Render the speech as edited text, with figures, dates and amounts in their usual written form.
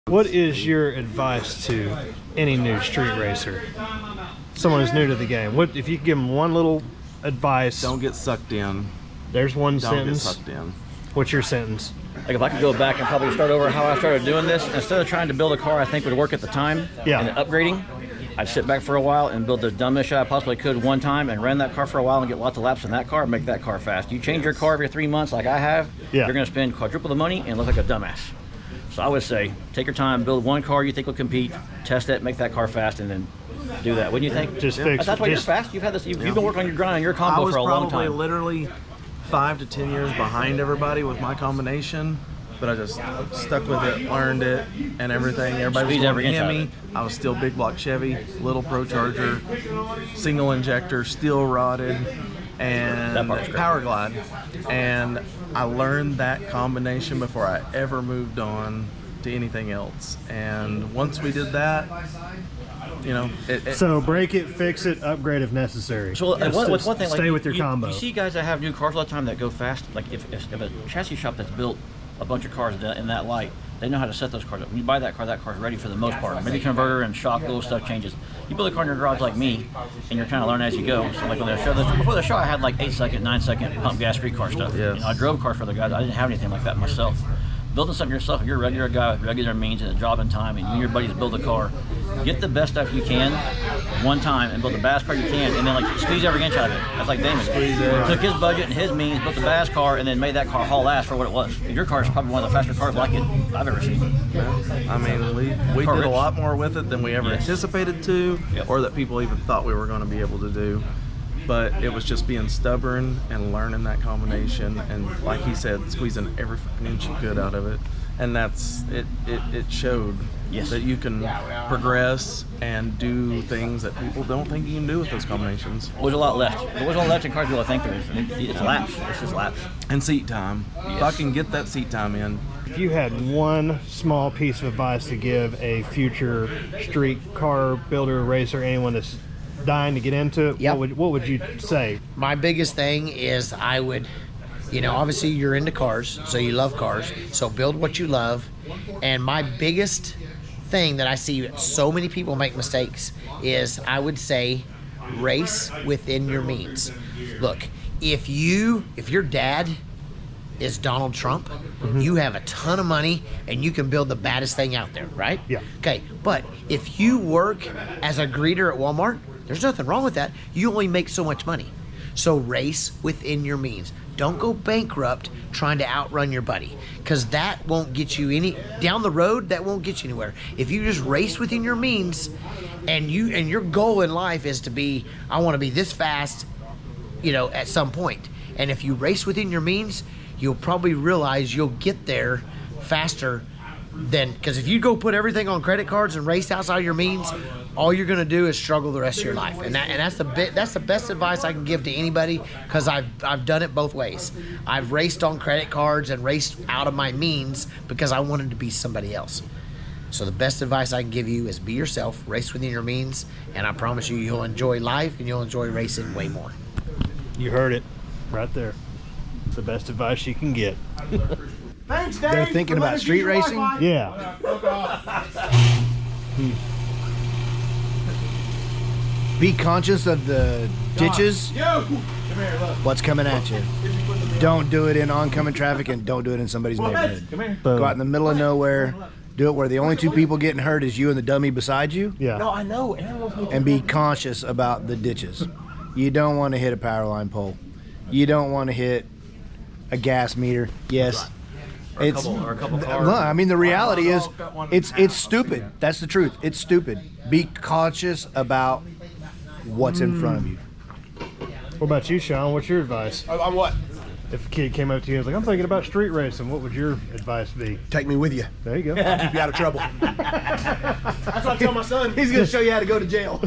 What is your advice to any new street racer? Someone who's new to the game. What if you could give them one little advice? Don't get sucked in. There's one Don't sentence. get sucked in. What's your sentence? Like if I could go back and probably start over how I started doing this, instead of trying to build a car I think would work at the time, Yeah. and then upgrading, I'd sit back for a while and build the dumbest shit I possibly could one time and run that car for a while and get lots of laps in that car and make that car fast. You change your car every 3 months like I have, Yeah. you're gonna spend quadruple the money and look like a dumbass. So I would say, take your time, build one car you think will compete, test it, make that car fast, and then do that. Wouldn't you think? Just fix That's why you're just- fast. You've had this. You've been working on your grind on your I combo was for a long probably time. literally 5 to 10 years behind everybody with my combination, but I just stuck with it, learned it, and everything. Everybody Squeeze was every going inch out of Hemi. I was still big block Chevy, little Pro Charger, single injector, steel rotted, and That part was great. Power Glide. And I learned that combination before I ever moved on to anything else. And once we did that, you know, So break it, fix it, upgrade if necessary. So Just what's one thing? Stay like, with your combo. You see guys that have new cars all the time that go fast. Like if a chassis shop that's built a bunch of cars in that light, they know how to set those cars up. When you buy that car's ready for the most part. Maybe converter and shock, little stuff changes. You build a car in your garage like me, and you're trying to learn as you go. So like when they show this, before the show, I had like 8-second, 9-second pump gas street car stuff. Yes. You know, I drove cars for the guys. I didn't have anything like that myself. Building something yourself, if you're a regular guy with regular means and a job and time, and you and your buddies build a car, get the best stuff you can one time and build the baddest car you can, and then like squeeze every inch out of it. That's like Damon. Took his budget and his means, built the baddest car, and then made that car haul ass for what it was. Your car is probably one of the faster cars like it I've ever seen. I mean, we Car did a rich. lot more with it than we ever Yes. anticipated to, Yep. or that people even thought we were going to be able to do. But it was just being stubborn and learning that combination, and like he said, squeezing every fucking inch you could out of it. And that's it. It showed Yes. that you can progress and do things that people don't think you can do with those combinations. There's a lot left. There's a lot left in cars people think there is. And it's laps. It's just laps. And seat time. If I Yes. can get that seat time in, If you had one small piece of advice to give a future street car builder, racer, anyone that's dying to get into it, Yep. what would you say? My biggest thing is I would, obviously you're into cars, so you love cars, so build what you love. And my biggest thing that I see so many people make mistakes is I would say race within your means. Look, if your dad is Donald Trump, you have a ton of money and you can build the baddest thing out there, right? Yeah. Okay, but if you work as a greeter at Walmart, there's nothing wrong with that. You only make so much money. So race within your means. Don't go bankrupt trying to outrun your buddy, because that won't get you down the road. That won't get you anywhere. If you just race within your means, and your goal in life is to be, I want to be this fast, at some point. And if you race within your means, you'll probably realize you'll get there faster than, because if you go put everything on credit cards and race outside your means, all you're going to do is struggle the rest of your life. And that's the best advice I can give to anybody, because I've done it both ways. I've raced on credit cards and raced out of my means because I wanted to be somebody else. So the best advice I can give you is be yourself, race within your means, and I promise you, you'll enjoy life and you'll enjoy racing way more. You heard it right there. It's the best advice you can get. Thanks, Dave. They're thinking about street racing? Yeah. Be conscious of the ditches, what's coming at you. Don't do it in oncoming traffic, and don't do it in somebody's neighborhood. Boom. Go out in the middle of nowhere, do it where the only two people getting hurt is you and the dummy beside you, Yeah. I know. and be conscious about the ditches. You don't want to hit a power line pole. You don't want to hit a gas meter. Yes. Or a couple cars. Well, I mean, the reality is, it's stupid. That's the truth. It's stupid. Be cautious about what's in front of you. What about you, Sean? What's your advice? On what? If a kid came up to you and was like, I'm thinking about street racing, what would your advice be? Take me with you. There you go. Keep you out of trouble. That's what I tell my son. He's gonna show you how to go to jail.